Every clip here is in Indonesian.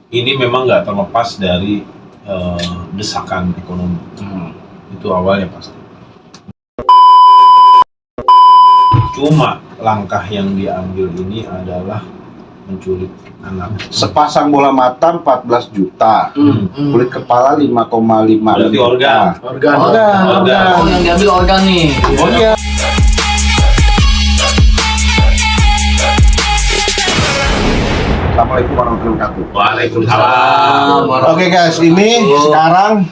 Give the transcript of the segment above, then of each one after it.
ini memang nggak terlepas dari desakan ekonomi. Itu awalnya pasti. Cuma langkah yang diambil ini adalah menculik anak. Sepasang bola mata 14 juta. Kulit kepala 5,5 Berarti organ. Organ. Oh, yang diambil organ nih. Oh iya. Assalamualaikum warahmatullahi wabarakatuh. Waalaikumsalam. Oke guys, ini sekarang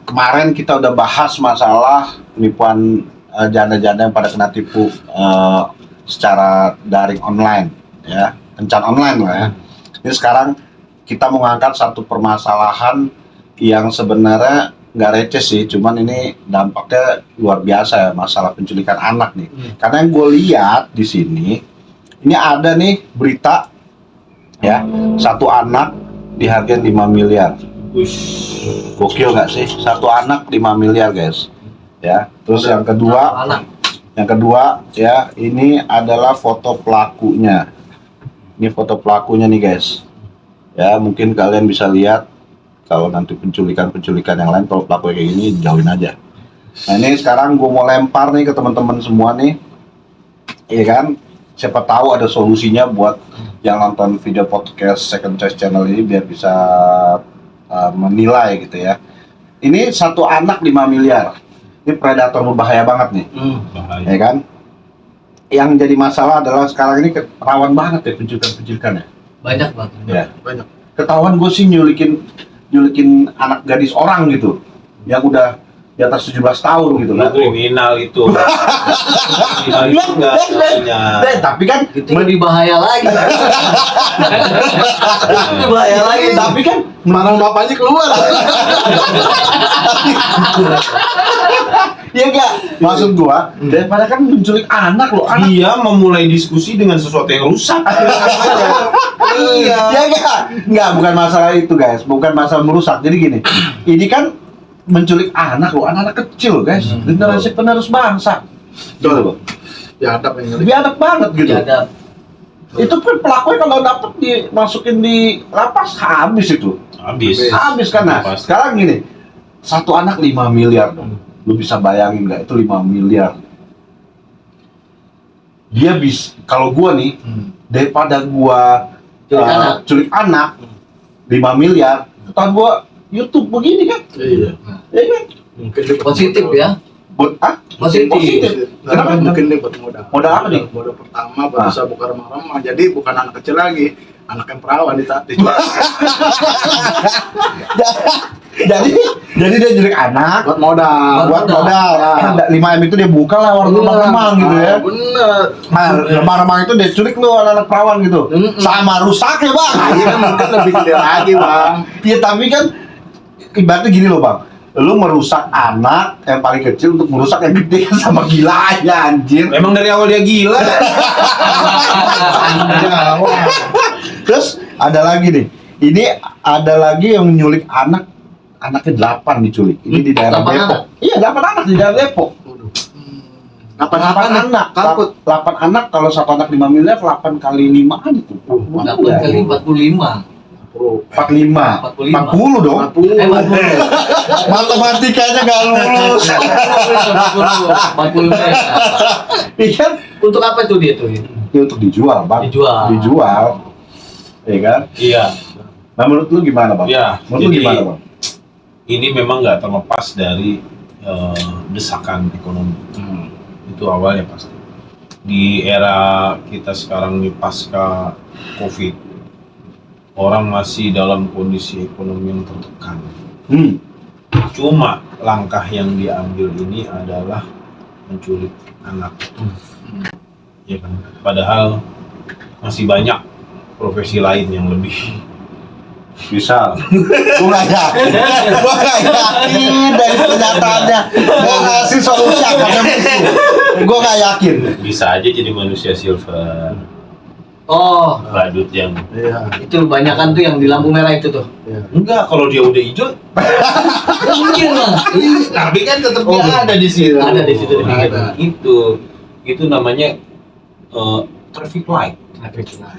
kemarin kita udah bahas masalah penipuan janda-janda yang pada kena tipu secara daring online, ya, kencan online lah ya. Ini sekarang kita mau ngangkat satu permasalahan yang sebenarnya nggak receh sih, cuman ini dampaknya luar biasa ya, masalah penculikan anak nih. Karena yang gue lihat di sini, ini ada nih berita ya, satu anak dihargain 5 miliar. Gokil nggak sih? Satu anak 5 miliar guys. Ya, terus yang kedua ya, ini adalah foto pelakunya. Ini foto pelakunya nih guys. Ya, mungkin kalian bisa lihat kalau nanti penculikan yang lain, kalau pelaku kayak gini jauhin aja. Nah, ini sekarang gue mau lempar nih ke teman-teman semua nih, iya kan? Siapa tahu ada solusinya buat yang nonton video podcast Second Choice Channel ini biar bisa menilai gitu ya. Ini satu anak 5 miliar. Ini predator berbahaya banget nih, ya kan? Yang jadi masalah adalah sekarang ini rawan banget ya penculikan ya. Banyak banget. Ya, banyak. Ketahuan gue sih nyulikin anak gadis orang gitu, yang udah di atas 17 tahun gitu kan. Kriminal itu. Kriminal itu nggak namanya. Tapi kan Itu lebih bahaya lagi. Lebih bahaya lagi. Tapi kan Marang bapaknya keluar. ya enggak, maksud gua daripada kan menculik anak loh, anak. Dia memulai diskusi dengan sesuatu yang rusak. Iya. Ya enggak, bukan masalah itu guys, bukan masalah merusak. Jadi gini, ini kan menculik anak loh, anak-anak kecil guys, generasi penerus bangsa. Gitu loh. Biadab yang Biadab banget gitu. Biadab. Itu kan pelakunya kalau dapet dimasukin di lapas habis itu. Habis kan. Nah, sekarang gini, satu anak 5 miliar dong. Lu bisa bayangin nggak itu 5 miliar? Dia bisa, kalau gua nih, daripada gua culik anak 5 miliar, ketahuan gua YouTube begini kan? Iya. Ya kan? Mungkin dia Positif ya. Positif. Kenapa? Mungkin dia buat modal. Modal apa nih? Modal pertama buat bisa buka rumah-rumah. Jadi bukan anak kecil lagi, anak yang perawan ditati. jadi dia culik anak Buat modal. buat modal. 5M itu dia buka lah warung remang-remang gitu ya. Bener. Nah, remang-remang itu dia culik lu anak-anak perawan gitu. Sama rusaknya bang. Ini kan mungkin lebih gede lagi bang. Iya tapi kan ibaratnya gini loh bang, lu merusak anak yang paling kecil untuk merusak yang gede, sama gila aja anjir. Memang dari awal dia gila. Terus ada lagi nih, ini ada lagi yang nyulik anaknya 8 diculik. Ini di daerah 8 Depok. anak? Iya 8 anak di daerah Depok. 8 anak, Kalkut. 8 anak, kalau satu anak 5 miliar, 8 kali 5 itu 8 kali 45. 45, 40 dong. 40. 40. Matematikanya nggak lulus. 45. Iya kan? Untuk apa itu dia tuh? Ya untuk dijual bang. Dijual. Iya kan? Iya. Nah menurut lu gimana bang? Ya, Menurut lu jadi gimana bang? ini memang nggak terlepas dari desakan ekonomi. Itu awalnya pasti. Di era kita sekarang ini pasca COVID, orang masih dalam kondisi ekonomi yang tertekan. Cuma langkah yang diambil ini adalah menculik anak. Ya kan? Padahal masih banyak profesi lain yang lebih. Misal, gue nggak yakin dari pernyataannya nggak ngasih solusi apa gue nggak yakin. Bisa aja jadi manusia silver. Oh, Badut yang Iya. itu banyakan tuh yang di lampu merah itu tuh. enggak, kalau dia udah hijau Mungkin bang. tapi kan tetap dia ada di situ. Ada di situ. Ada. Itu namanya traffic light.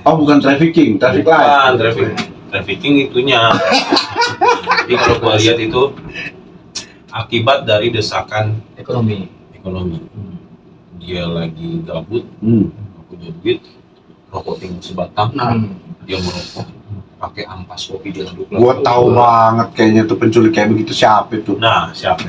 Oh bukan trafficking, traffic light. Traffic. trafficking itunya. Jadi kalau gua lihat itu akibat dari desakan Ekonomi. ekonomi. Dia lagi gabut, Hmm. nggak punya duit, rokok tinggal sebatang, Nah, dia merokok, pakai ampas kopi dia duduk. Gua tahu banget kayaknya tuh penculik kayak begitu siapa itu. Nah, siapa?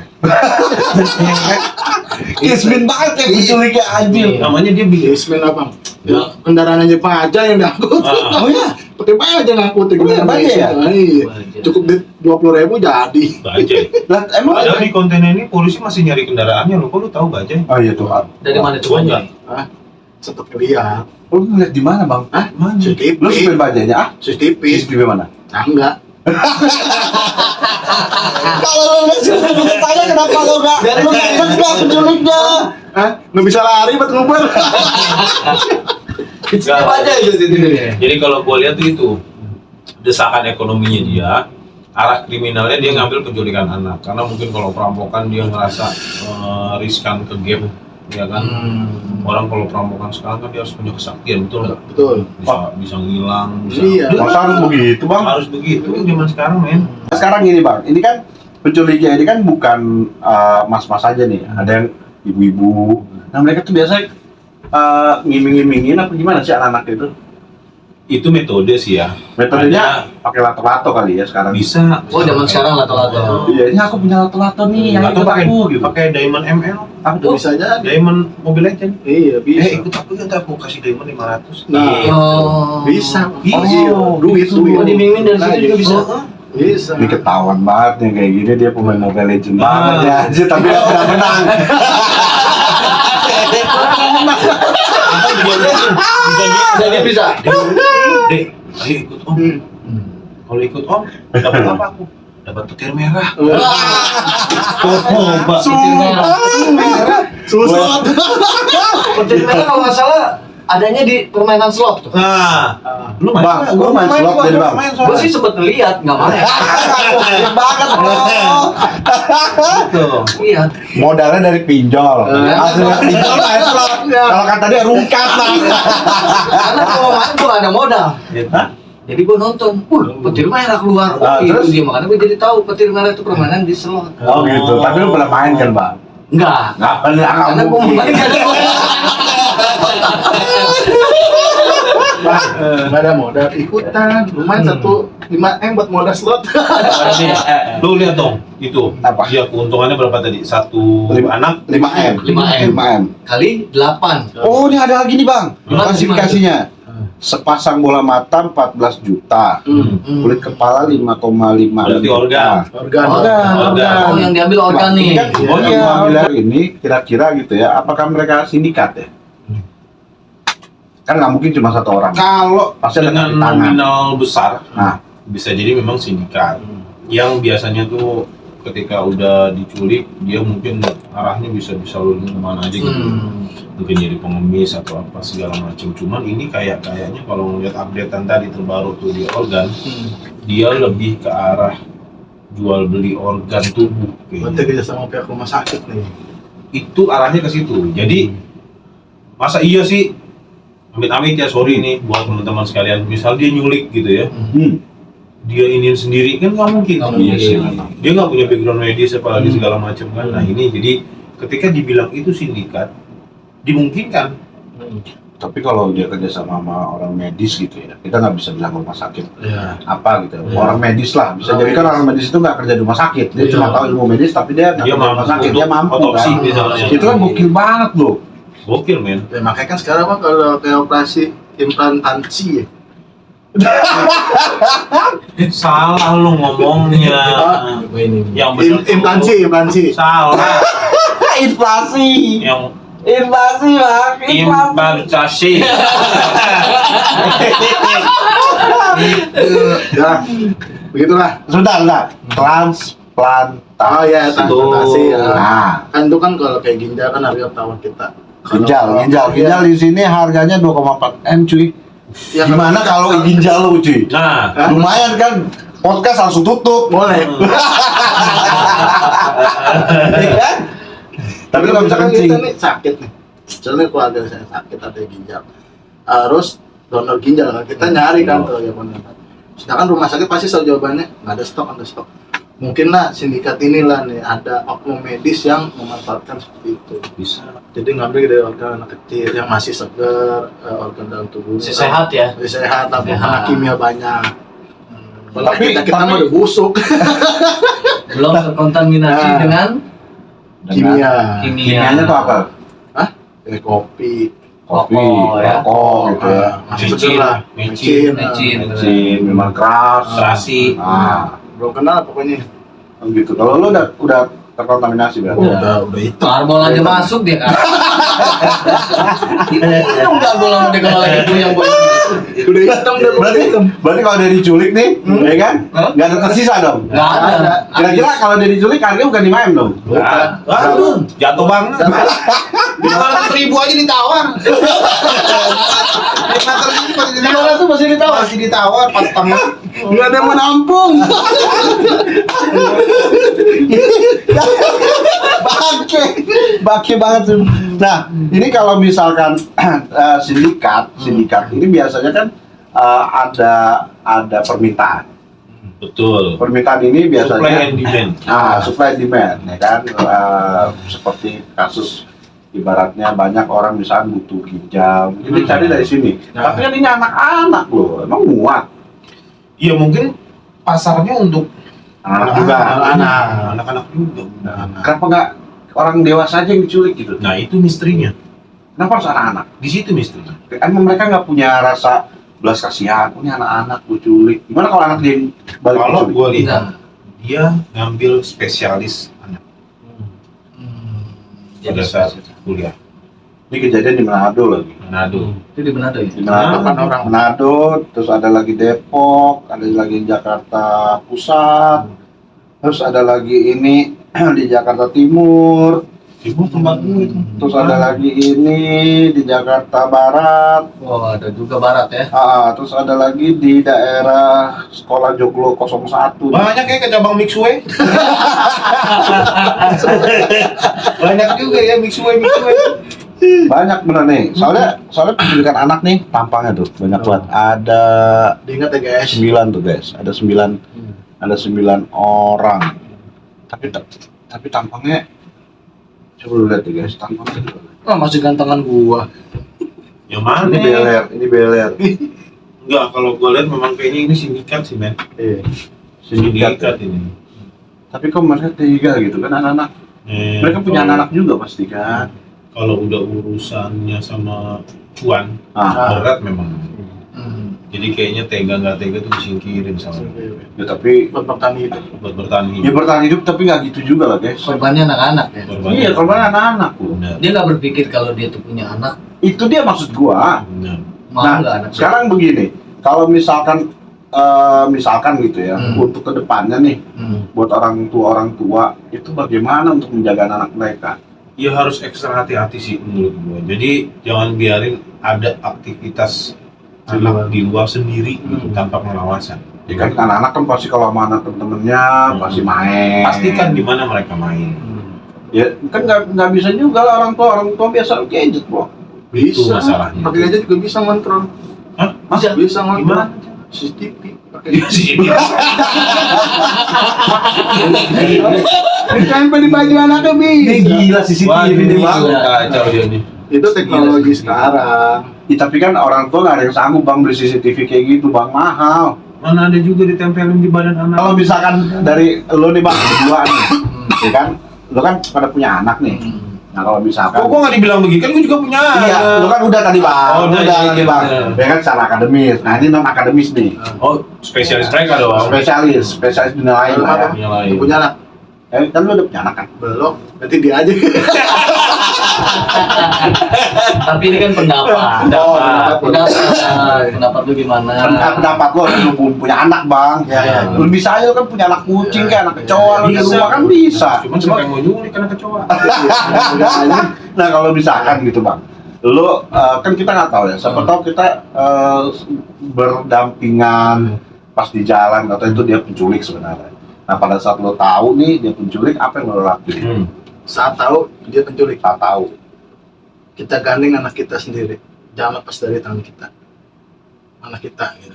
Kismin banget ya penculiknya anjir. Namanya dia bikin. Ismen abang. Ya, kendaraan aja baja yang diangkut. Ah. Oh iya, Pakai baja ngangkut. Oh iya, baja ya? Iya. Baja. Cukup duit 20.000 jadi. Bajai. lah emang Padahal di kontainer ini polisi masih nyari kendaraannya loh. Kok lu tahu Bajai? Oh iya tuh. Dari mana tuh Gua Bang? enggak. Hah? Sempet ngeliat. Lu ngeliat di mana bang? Hah? Mana? CCTV. Lu supir bajanya ah? CCTV. CCTV mana? Tangga. Kalau lu nggak CCTV tanya kenapa lu nggak? Lu nggak cegah penculiknya? Hah? Nggak bisa lari buat ngumpul. Siapa aja itu Jadi kalau gua lihat tuh itu desakan ekonominya dia, arah kriminalnya dia ngambil penculikan anak. Karena mungkin kalau perampokan dia ngerasa riskan ke game, ya kan? Orang kalau perampokan sekarang kan dia harus punya kesaktian, betul nggak? Betul. Bisa ngilang, bisa. Iya. Masa harus begitu bang? Harus begitu zaman sekarang, men. Sekarang gini bang, ini kan penculiknya ini kan bukan mas-mas aja nih, ada yang ibu-ibu. Nah mereka tuh biasanya ngiming-ngimingin apa gimana sih anak-anak itu? Itu metode sih ya. Metodenya pakai lato-lato kali ya sekarang. Bisa. Oh, zaman sekarang lato-lato. Iya, ini aku punya lato-lato nih, yang Atau ikut pakai aku gitu. pakai Diamond ML, Apa Itu tuh? bisa jadi. Diamond Mobile Legend. Iya, bisa. Ikut aku ya, ntar aku kasih Diamond 500. Nah. Gitu. Oh. Bisa. Bisa. Iya. Duit, Gitu. duit. Oh, dimingin dari Nah, situ juga bisa. Bisa. Ini ketahuan banget nih kayak gini dia pemain Mobile Legends Ah. banget ya anjir tapi dia sudah menang. Atau Jadi bisa. Dek, ayo ikut om. Kalau ikut om, dapat apa aku? Dapat petir merah. Oh, Mbak. Susah. Petir merah kalau nggak salah adanya di permainan slot tuh. Nah, lu main Bang, nggak? gua main slot jadi, Bang. main Gue sih sempet lihat, nggak main. Keren banget bro. Tuh. Iya. Modalnya dari pinjol. Hasilnya pinjol main slot. Kalau kata dia rungkat lah. Karena kalau main gue nggak ada modal. Hah? Jadi gue nonton, petir merah keluar. Ah, Itu terus? dia makanya gue jadi tahu petir merah itu permainan di slot. Oh gitu. Tapi lu pernah main kan bang? Enggak. Nggak pernah Karena gue kamu. main kan. Nggak ada modal ikutan. Lumayan 1.5M buat modal slot. Lu lihat dong, itu. Apa? Dia keuntungannya berapa tadi? Satu anak 5M. 5M. 5M. Kali 8. Oh ini ada lagi nih bang. Gimana, Klasifikasinya. Sepasang bola mata 14 juta. Kulit kepala 5,5 Berarti organ. Organ. Organ. Oh, yang diambil organ nih. Ini kan Iya. oh iya, ini kira-kira gitu ya. Apakah mereka sindikat ya? Kan nggak mungkin cuma satu orang. Kalau pasti ada Dengan kaki tangan. nominal besar, Nah, bisa jadi memang sindikat. Yang biasanya tuh ketika udah diculik, dia mungkin arahnya bisa lalu kemana aja gitu. Mungkin jadi pengemis atau apa segala macam. Cuman ini kayaknya kalau ngeliat updatean tadi terbaru tuh di organ, dia lebih ke arah jual beli organ tubuh. Berarti kayaknya. kerja sama pihak rumah sakit nih. Itu arahnya ke situ. Jadi masa iya sih, amit-amit ya, sorry nih buat teman-teman sekalian, misal dia nyulik gitu ya, dia iniin sendiri kan nggak mungkin. Nggak mungkin. Dia nggak punya background medis apalagi segala macam kan. Nah ini jadi ketika dibilang itu sindikat, dimungkinkan. tapi kalau dia kerja sama orang medis gitu ya, kita nggak bisa bilang rumah sakit Iya. apa gitu. Iya. Orang medis lah, bisa Orang jadi kan medis. orang medis itu nggak kerja di rumah sakit, dia Iya. cuma tahu ilmu medis tapi dia nggak Dia kerja di rumah mampu sakit, dia untuk mampu otopsi kan. misalnya. Itu kan gokil banget loh. Gokil men. Ya, makanya kan sekarang mah kalau kayak operasi implantasi ya. Salah lu ngomongnya. Yang benar tuh- Implantasi. Salah. Inflasi, Yang inflasi bang, implantasi. Ya, begitulah. Sudah, transplantasi. Oh ya, transplantasi ya. Nah, Kan itu kan kalau kayak ginjal kan harga tawar kita. ginjal di sini harganya 2,4 M cuy. Ya, Gimana kalau ginjal lu cuy? Nah, Lumayan kan, podcast langsung tutup. boleh. Ya kan? Tapi kalau bisa kencing. kita nih sakit nih. Misalnya keluarga saya sakit ada ginjal. Harus donor ginjal kan kita nyari kan tuh ya benar. Sedangkan rumah sakit pasti selalu jawabannya nggak ada stok, mungkin lah sindikat inilah nih ada oknum medis yang memanfaatkan seperti itu. Bisa. Jadi ngambil dari organ anak kecil yang masih segar, organ dalam tubuh Masih sehat ya. masih sehat, tapi Sehat. karena kimia banyak. Kalau Tapi- kita mah tapi- udah busuk. Belum terkontaminasi Nah. dengan Kimia. Kimianya tuh apa? Kopi, Kopi, Rokok, ya. rokok gitu ya. masih Micin, segar lah. micin, micin. Mesin, minuman keras. terasi. Ah, Belum kenal pokoknya. gitu. Kalau lu udah terkontaminasi berarti. Udah itu. karbol aja masuk dia kan. Minum karbol sama dia kalau lagi puyeng. Udah hitam udah Berarti kalau dia diculik nih, ya kan? Hah? Nggak ada tersisa dong. Nggak ada. Kira-kira kalau dia diculik harganya bukan di main dong? Bukan. Aduh, jatuh banget. 500.000 aja ditawar. 500.000 masih ditawar. Tuh masih ditawar. Masih ditawar pas tengah. Nggak ada yang mau nampung. Baki banget tuh. Nah, ini kalau misalkan sindikat ini biasanya kan ada permintaan. Betul. Permintaan ini Supply biasanya and demand. supply and demand, ya kan? Seperti kasus ibaratnya banyak orang misalnya butuh ginjal, ini cari dari sini. Nah. Tapi kan ini anak-anak loh, emang muat. Iya mungkin pasarnya untuk Anak juga. anak-anak juga. Kenapa nggak orang dewasa aja yang diculik gitu? Nah itu misterinya. Kenapa harus anak-anak? Di situ misterinya. Emang mereka nggak punya rasa belas kasihan, ini anak-anak gue culik. Gimana kalau anak dia balik Kalau diculik? gue lihat dia ngambil spesialis anak pada saat kuliah. Ini kejadian di Manado lagi. Manado. Itu di Manado ya? Di Manado, Delapan orang. Manado, terus ada lagi Depok, ada lagi Jakarta Pusat, terus ada lagi ini di Jakarta Timur, Ibu tempat gue itu. terus ada lagi ini di Jakarta Barat, Oh, ada juga barat ya. terus ada lagi di daerah Sekolah Joglo 01. Banyak ya ke cabang Mixway. Banyak juga ya Mixway. Banyak bener nih. Soalnya pendidikan anak nih tampangnya tuh banyak banget. Ada Diingat ya guys. 9 tuh guys. Ada 9 orang. Tapi tampangnya coba lu lihat ya guys, tampangnya. Masih gantengan gua. Yang mana? Ini beler. Enggak, kalau gue lihat memang kayaknya ini sindikat sih, men. Sindikat. ini. Tapi kok mereka tega gitu kan anak-anak. Mereka punya kalau- anak juga pasti kan. Kalau udah urusannya sama cuan, Ah, berat memang. Jadi kayaknya tega nggak tega tuh disingkirin sama ya tapi Buat bertahan hidup. buat bertahan ya hidup. bertahan hidup tapi nggak gitu juga lah guys. Korbannya anak-anak ya. Korbannya. Iya, korban anak-anak loh. Benar, Dia nggak berpikir kalau dia tuh punya anak, Itu dia maksud gua. benar. mau Nah, nggak anak? sekarang begini, kalau misalkan gitu ya, untuk kedepannya nih, buat orang tua itu bagaimana untuk menjaga anak mereka? Ya harus ekstra hati-hati sih menurut gua. Jadi jangan biarin ada aktivitas anak di luar sendiri gitu, tanpa pengawasan. Ya kan anak-anak kan pasti kalau sama anak temen-temennya pasti main. Pastikan di mana mereka main. Ya kan nggak bisa juga lah orang tua biasa gadget bro. Itu Bisa. masalahnya. Pakai aja juga bisa ngontrol. Hah? Bisa ngontrol. Gimana? CCTV. Pakai. Iya sih. Ditempel di baju anaknya bi. Ini gila CCTV ini bang. Kacau dia nih. Itu teknologi sekarang. Ya, tapi kan orang tua nggak ada yang sanggup bang beli CCTV kayak gitu bang, mahal. Mana ada juga ditempelin di badan anak. Kalau misalkan dari lo nih bang berdua nih, ya kan, lo kan pada punya anak nih. Nah kalau misalkan, Kok gua nggak dibilang begitu kan gua juga punya. iya, lo kan udah tadi bang, Oh, udah, iya, tadi bang, bener. ya kan secara akademis. Nah ini non akademis nih, Oh, spesialis mereka dong. spesialis dinilai lah ya. Punya lain. Lu punya anak? Kan lo udah punya anak kan? Belum. Berarti dia aja. Tapi ini kan pendapat. Oh, Pendapat lu gimana? Pendapat lo belum punya anak bang, Ya, ya. lo bisa aja lo kan punya anak kucing kayak anak kecoa lo di rumah kan bisa. Cuman siapa yang mau nyulik karena kecoa. Nah kalau misalkan gitu bang, lo kan kita nggak tahu ya, siapa tahu kita berdampingan pas di jalan atau itu dia penculik sebenarnya. Nah pada saat lo tahu nih dia penculik, apa yang lo lakuin? Saat tahu dia penculik, Tak tahu. kita gandeng anak kita sendiri. Jangan lepas dari tangan kita. Anak kita gitu.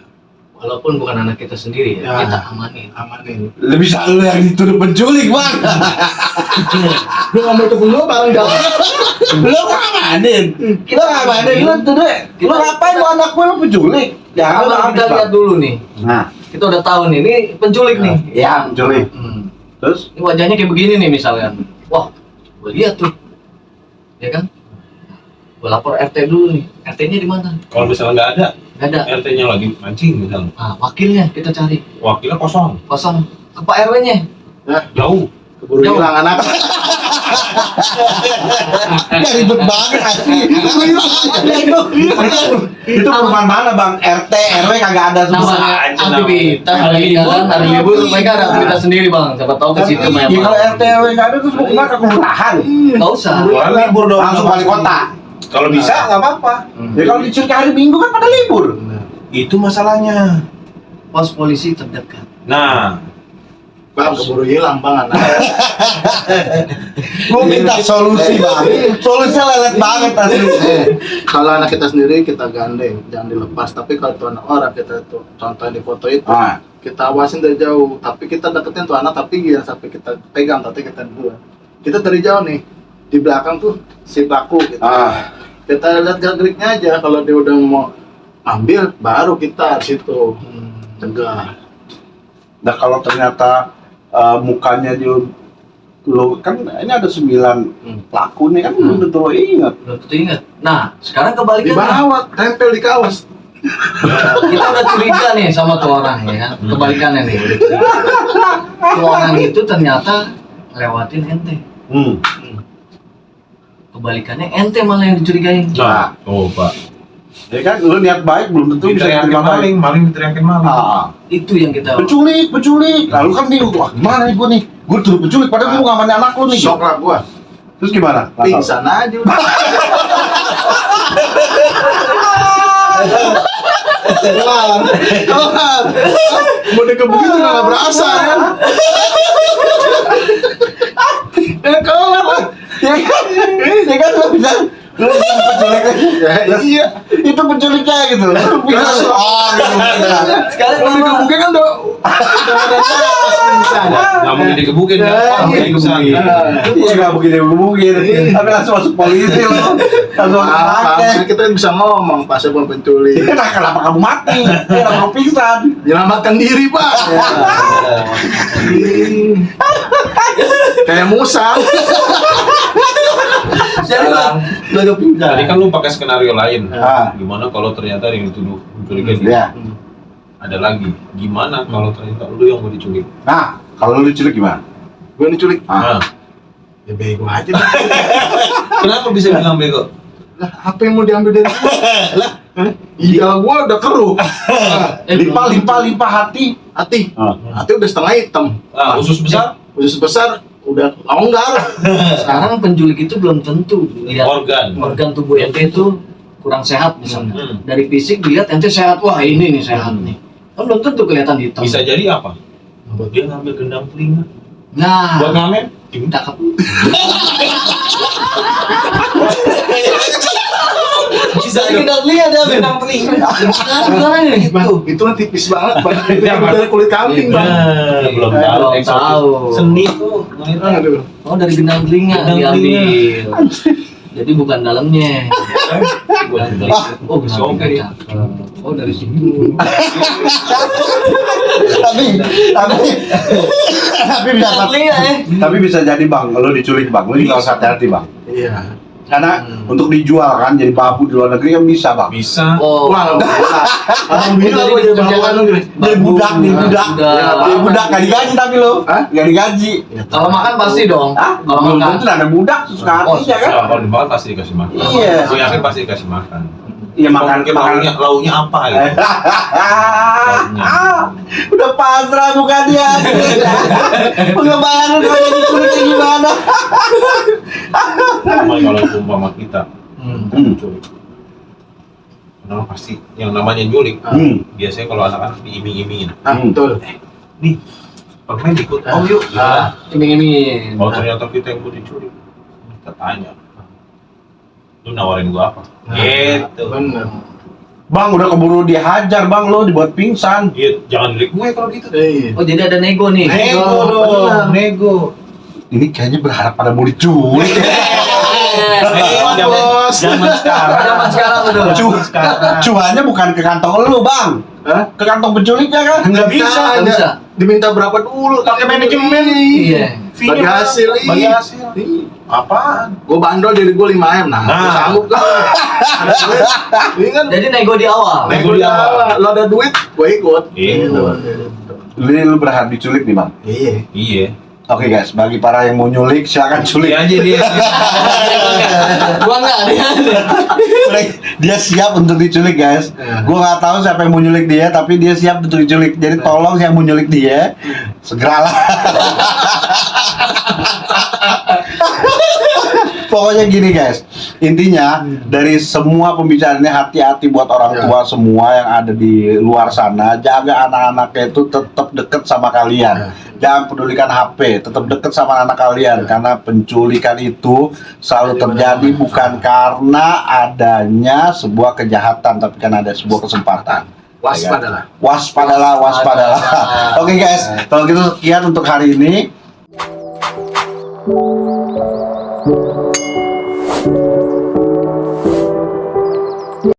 Walaupun bukan anak kita sendiri Ya. kita amanin. Amanin. Lebih selalu yang dituduh penculik, Bang. Lu ngambil ke gua barang jauh. Lu ngamanin. Lu ngamanin, lu tuduh. Lu ngapain lu anak gue lu penculik? Ya, lu Abang, kita habis, lihat Bang. dulu nih. Nah, Kita udah tahu nih, ini penculik nih. ya penculik. Terus Ini wajahnya kayak begini nih misalkan. Wah, gue lihat tuh. Ya kan? Gue lapor RT dulu nih. RT-nya di mana? Kalau misalnya nggak ada, Nggak ada. RT-nya lagi mancing misalnya, Nah, wakilnya kita cari. wakilnya kosong, Pasang ke Pak RW-nya. jauh. Keburu Jauh. hilang anak. ya ribet banget asli. Itu perumahan mana, Bang? RT, RW kagak ada semua. Namanya aja aktivitas namanya. lagi jalan, hari libur mereka ada aktivitas sendiri bang. Siapa tahu ke situ main. Ya, kalau RT, RW nggak ada terus mau kemana ke kelurahan? Nggak usah. Keluar libur dong. Langsung wali kota. Kalau bisa nggak apa-apa. Ya kalau diculik hari Minggu kan pada libur. Itu masalahnya. Pos polisi terdekat. Nah, Bang, keburu hilang bang anak. Gua minta solusi, Bang. Solusinya lelet banget asli. Kalau anak kita sendiri kita gandeng, jangan dilepas. Tapi kalau itu anak orang kita tuh contoh di foto itu, Ah. kita awasin dari jauh. Tapi kita deketin tuh anak, tapi jangan sampai kita pegang, tapi kita dua. Kita dari jauh nih, di belakang tuh si pelaku gitu. Ah. Kita lihat gerak-geriknya aja. Kalau dia udah mau ambil, baru kita di situ cegah. Nah kalau ternyata mukanya dia lo kan ini ada 9 pelaku nih kan belum tentu lo ingat. Belum tentu ingat. Nah, sekarang Di kebalikannya. bawah, tempel di kaos. Kita udah curiga nih sama tuh orang ya kan. Kebalikannya nih. Tuh orang itu ternyata lewatin ente. Hmm. Kebalikannya ente malah yang dicurigain. nah, coba. Ya kan lu niat baik belum tentu bisa Diteriakin diterima maling, baik. maling diteriakin maling. Ah. Itu yang kita Penculik, penculik. Lalu kan nih, wah gimana nih gue nih? Gue tuh penculik, padahal gue mau ngamanin anak lu nih. Shock lah gua. Terus gimana? Pingsan aja udah. Kelar. Mau dikebukin juga nggak berasa kan? Kelar lah. Ya kan lu bisa penculik. Iya. Itu penculiknya gitu. Lu bisa gitu. sekarang Mau dikebukin kan udah ada pingsan. Nggak mungkin digebukin kan? Ya, Orang iya, pingsan. Iya nggak begini mungkin. Tapi langsung masuk polisi lo. Langsung Apa? pakai. Kita bisa ngomong pas sebelum penculik. Nah, kenapa kamu mati? Kenapa kamu pingsan? Menyelamatkan diri pak. Kayak Musa. sekarang udah pingsan. Tadi kan lu pakai skenario lain. Ah. Gimana kalau ternyata yang dituduh penculiknya dia? Ya. Ada lagi. Gimana kalau ternyata lu yang mau diculik? Nah, kalau lu diculik gimana? Gue diculik. Ah. Nah, Ya bego aja. kenapa bisa bilang bego? Lah, apa yang mau diambil dari gua? Lah, iya gua udah keruh. Limpah hati. Hati. Ah. Hati udah setengah hitam. Ah, usus besar? Usus besar udah longgar. Sekarang penculik itu belum tentu lihat Organ. tubuh ente itu kurang sehat misalnya. Hmm. Dari fisik dilihat ente sehat, wah ini nih sehat nih. Kan belum tentu kelihatan hitam. Bisa jadi apa? Dia ngambil gendang telinga. Nah, Buat ngamen? cakep. Bisa Gendang telinga dia ambil. gendang telinga. Sekarang ini Bang, itu. itu kan tipis banget, Bang. Itu Iya, Bang. dari kulit kambing, Bang. Nah, belum tahu. Belum eksotis. tahu. Seni tuh. Aduh. Oh dari gendang telinga Gendang diambil. Jadi bukan dalamnya. Bukan dari oh gendang Oke. telinga cakep. Oh dari sini. Tapi bisa Gendang telinga ya. tapi bisa jadi bang, lo diculik bang, lo juga harus hati-hati bang. Iya. Karena untuk dijual kan jadi babu di luar negeri kan bisa bang. Bisa. Oh. Wah, alhamdulillah gua jadi babuan lu gini. Jadi budak nih budak. Budak. Jadi budak gak digaji tapi lo, Hah? gak digaji. Kalau makan pasti dong. Ah, Kalau belum makan. tentu ada budak suka Oh, hati ya kan? Nah, kalau dimakan pasti dikasih makan. Iya. Gue yakin pasti dikasih makan. Iya makan Mungkin launya apa gitu. Udah pasrah muka dia. Udah bayangin kalau jadi diculik kayak gimana? Cuma kalau umpama kita Hmm. culik. Karena pasti yang namanya nyulik. Biasanya kalau anak-anak diiming-imingin. Ah, betul. Nih, permen ikut. Oh yuk. Ah. Iming-imingin. Kalau ternyata kita yang mau diculik, kita tanya. Lu nawarin gua apa? Nah, Gitu. bener. Bang udah keburu dihajar bang, lo dibuat pingsan. Iya, jangan lirik gue kalau gitu. Iya. Oh jadi ada nego nih. Nego bener. dong, nego. Ini kayaknya berharap pada mau diculik. Zaman sekarang. Zaman sekarang betul. Cuannya bukan ke kantong lu bang, Hah? ke kantong penculiknya kan? Nggak bisa. Nggak bisa. Diminta berapa dulu? Pakai manajemen. Iya. Bagi hasil. Bagi hasil. Apaan? Gue bandrol jadi gue 5 M. Nah, Nah. gue sanggup lah. Ini kan Jadi nego di awal. Nego di awal. Lo ada duit, gue ikut. Gitu. Lu berharap diculik nih bang. Iya. Iya. Oke guys, bagi para yang mau nyulik silakan culik. Culik aja dia. Gua enggak dia. Dia siap untuk diculik guys. Iya. Gua nggak tahu siapa yang mau nyulik dia, tapi dia siap untuk diculik. Jadi tolong yang mau nyulik dia segeralah. Pokoknya gini guys, intinya dari semua pembicaraannya hati-hati buat orang Ya. tua semua yang ada di luar sana, jaga anak-anaknya itu tetap deket sama kalian. Jangan pedulikan HP, tetap deket sama anak kalian karena penculikan itu selalu terjadi bukan karena adanya sebuah kejahatan, tapi kan ada sebuah kesempatan. Waspadalah. Waspadalah, waspadalah. Oke guys, kalau gitu sekian untuk hari ini.